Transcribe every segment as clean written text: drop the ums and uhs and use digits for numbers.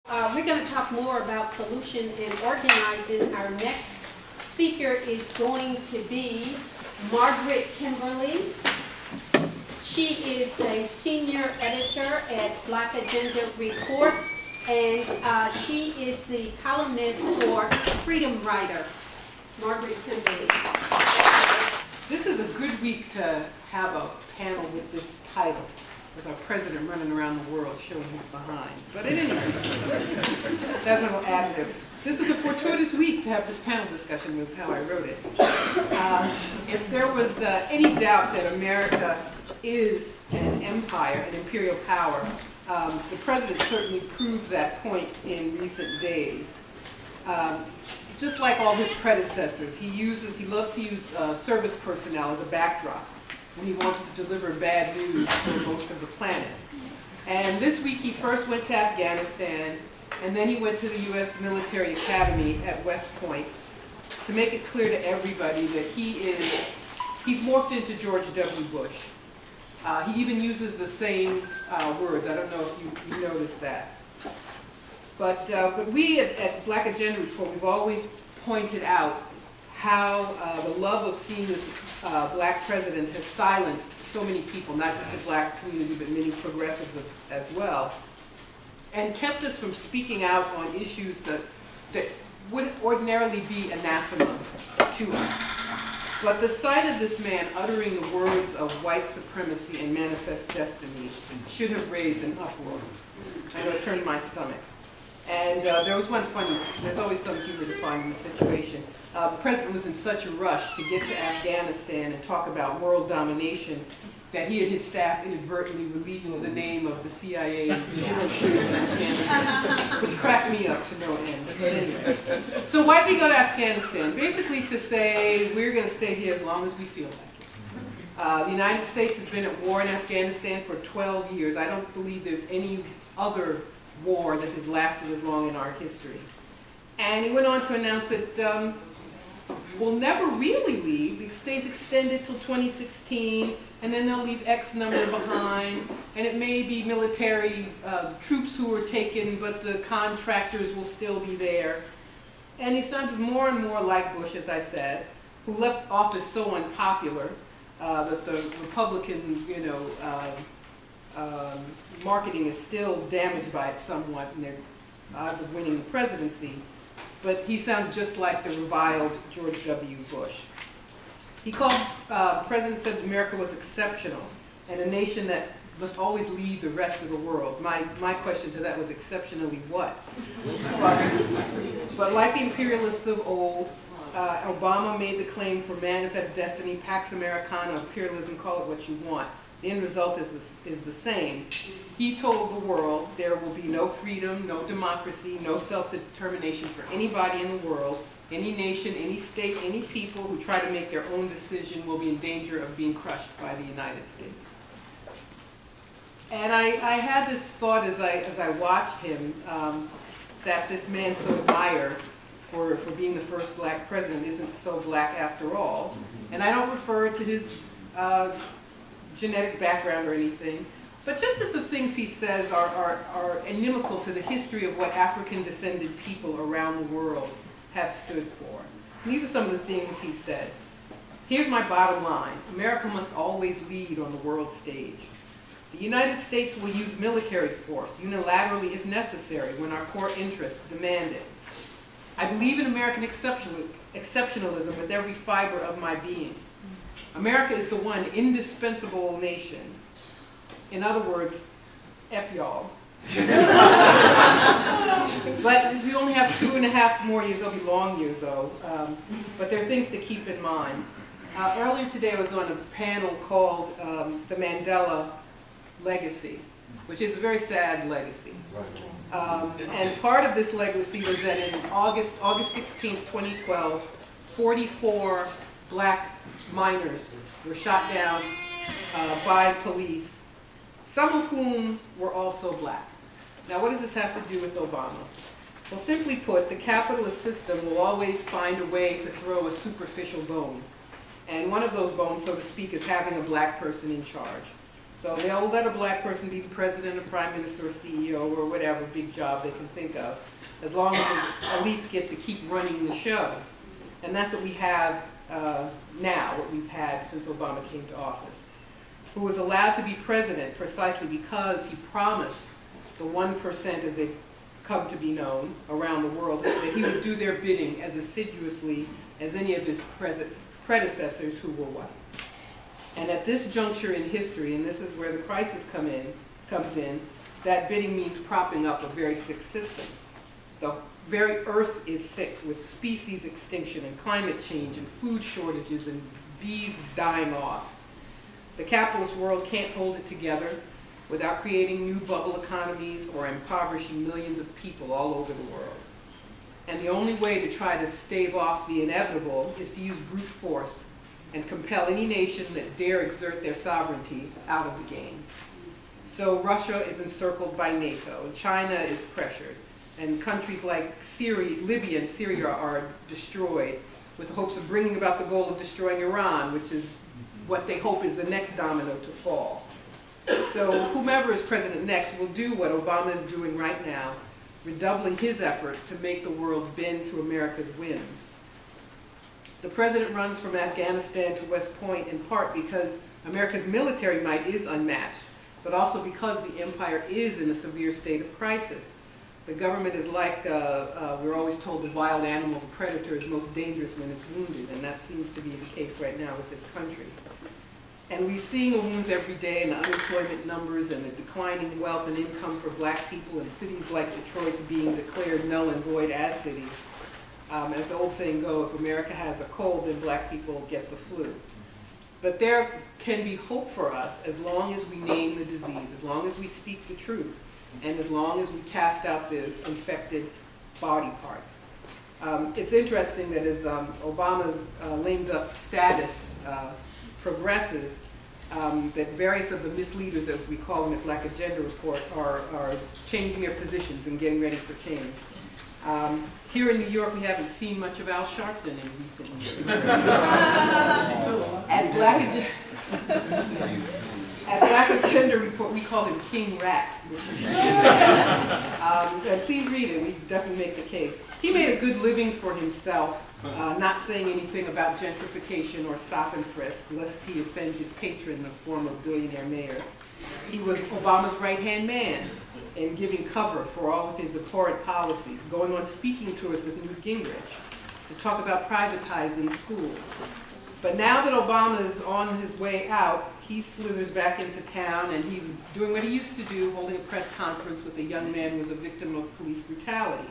We're going to talk more about solution and organizing. Our next speaker is going to be Margaret Kimberley. She is a senior editor at Black Agenda Report, and she is the columnist for Freedom Writer. Margaret Kimberley. This is a good week to have a panel with this title, with our president running around the world showing his behind. But at any rate, that's a little adlib. This is a fortuitous week to have this panel discussion, was how I wrote it. If there was any doubt that America is an empire, an imperial power, the president certainly proved that point in recent days. Just like all his predecessors, he loves to use service personnel as a backdrop when he wants to deliver bad news to most of the planet. And this week he first went to Afghanistan, and then he went to the U.S. Military Academy at West Point to make it clear to everybody that he's morphed into George W. Bush. He even uses the same words. I don't know if you noticed that. But we at Black Agenda Report, we've always pointed out how the love of seeing this black president has silenced so many people, not just the black community, but many progressives as well, and kept us from speaking out on issues that would ordinarily be anathema to us. But the sight of this man uttering the words of white supremacy and manifest destiny should have raised an uproar. I know it turned my stomach. And there was one funny, there's always some humor to find in the situation. The president was in such a rush to get to Afghanistan and talk about world domination that he and his staff inadvertently released the name of the CIA which cracked me up to no end. But anyway. So why did he go to Afghanistan? Basically to say, we're going to stay here as long as we feel like it. The United States has been at war in Afghanistan for 12 years. I don't believe there's any other war that has lasted as long in our history. And he went on to announce that we'll never really leave. It stays extended till 2016, and then they'll leave X number behind, and it may be military troops who are taken, but the contractors will still be there. And he sounded more and more like Bush, as I said, who left office so unpopular that the Republican, marketing is still damaged by it somewhat in their odds of winning the presidency. But he sounded just like the reviled George W. Bush. He called, the president said America was exceptional and a nation that must always lead the rest of the world. My question to that was, exceptionally what? But like the imperialists of old, Obama made the claim for manifest destiny, Pax Americana, imperialism, call it what you want. The end result is the same. He told the world there will be no freedom, no democracy, no self-determination for anybody in the world. Any nation, any state, any people who try to make their own decision will be in danger of being crushed by the United States. And I had this thought as I watched him that this man so admired for being the first black president isn't so black after all. And I don't refer to his genetic background or anything, but just that the things he says are inimical to the history of what African-descended people around the world have stood for. And these are some of the things he said. Here's my bottom line. America must always lead on the world stage. The United States will use military force unilaterally if necessary when our core interests demand it. I believe in American exceptionalism with every fiber of my being. America is the one indispensable nation. In other words, F y'all. But we only have 2.5 more years. They'll be long years, though. But there are things to keep in mind. Earlier today, I was on a panel called The Mandela Legacy, which is a very sad legacy. And part of this legacy was that in August 16, 2012, 44 black minors were shot down by police, some of whom were also black. Now, what does this have to do with Obama? Well, simply put, the capitalist system will always find a way to throw a superficial bone. And one of those bones, so to speak, is having a black person in charge. So they'll let a black person be the president or prime minister or CEO or whatever big job they can think of, as long as the elites get to keep running the show. And that's what we have now, what we've had since Obama came to office, who was allowed to be president precisely because he promised the 1%, as they come to be known around the world, that he would do their bidding as assiduously as any of his predecessors who were white. And at this juncture in history, and this is where the crisis comes in, that bidding means propping up a very sick system. The very earth is sick with species extinction and climate change and food shortages and bees dying off. The capitalist world can't hold it together without creating new bubble economies or impoverishing millions of people all over the world. And the only way to try to stave off the inevitable is to use brute force and compel any nation that dare exert their sovereignty out of the game. So Russia is encircled by NATO, and China is pressured, and countries like Libya and Syria are destroyed with the hopes of bringing about the goal of destroying Iran, which is what they hope is the next domino to fall. So whomever is president next will do what Obama is doing right now, redoubling his effort to make the world bend to America's whims. The president runs from Afghanistan to West Point in part because America's military might is unmatched, but also because the empire is in a severe state of crisis. The government is like, we're always told, the wild animal, the predator, is most dangerous when it's wounded, and that seems to be the case right now with this country. And we're seeing the wounds every day in the unemployment numbers and the declining wealth and income for black people in cities like Detroit's being declared null and void as cities. As the old saying goes, if America has a cold, then black people get the flu. But there can be hope for us as long as we name the disease, as long as we speak the truth, and as long as we cast out the infected body parts. It's interesting that as Obama's lame duck status progresses, that various of the misleaders, as we call them at Black Agenda Report, are changing their positions and getting ready for change. Here in New York, we haven't seen much of Al Sharpton in recent years. At Black Agenda Report, we call him King Rat. And please read it, we definitely make the case. He made a good living for himself, not saying anything about gentrification or stop and frisk, lest he offend his patron in the form of billionaire mayor. He was Obama's right-hand man in giving cover for all of his abhorrent policies, going on speaking tours with Newt Gingrich to talk about privatizing schools. But now that Obama is on his way out, he slithers back into town, and he was doing what he used to do, holding a press conference with a young man who was a victim of police brutality.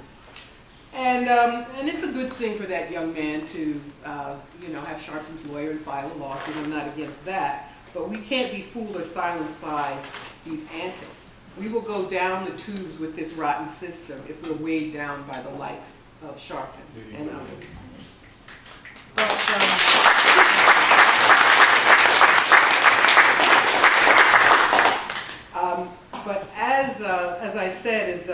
And it's a good thing for that young man to, have Sharpton's lawyer and file a lawsuit. I'm not against that. But we can't be fooled or silenced by these antics. We will go down the tubes with this rotten system if we're weighed down by the likes of Sharpton and others. But as I said, as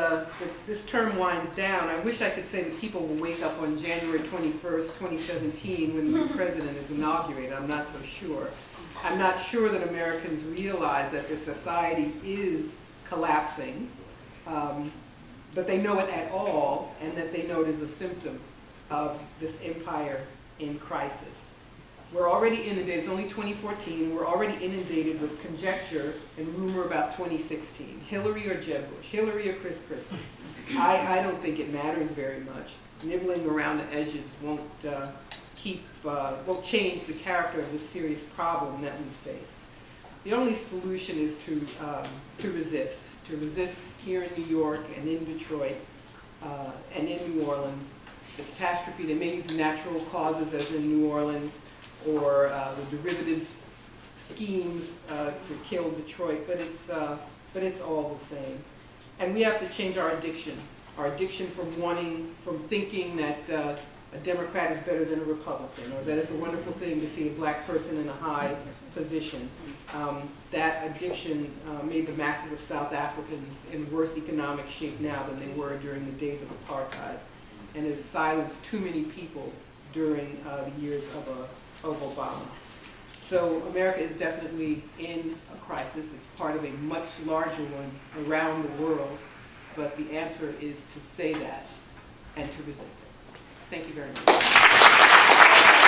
this term winds down, I wish I could say that people will wake up on January 21st, 2017 when the new president is inaugurated. I'm not so sure. I'm not sure that Americans realize that their society is collapsing, but they know it at all, and that they know it is a symptom of this empire in crisis. We're already inundated, it's only 2014, we're already inundated with conjecture and rumor about 2016. Hillary or Jeb Bush, Hillary or Chris Christie. I don't think it matters very much. Nibbling around the edges won't change the character of this serious problem that we face. The only solution is to resist here in New York and in Detroit and in New Orleans. The catastrophe, they may use natural causes as in New Orleans, or the derivatives schemes to kill Detroit, but it's all the same. And we have to change our addiction from thinking that a Democrat is better than a Republican, or that it's a wonderful thing to see a black person in a high position. That addiction made the masses of South Africans in worse economic shape now than they were during the days of apartheid, and has silenced too many people during the years of Obama. So America is definitely in a crisis. It's part of a much larger one around the world. But the answer is to say that and to resist it. Thank you very much.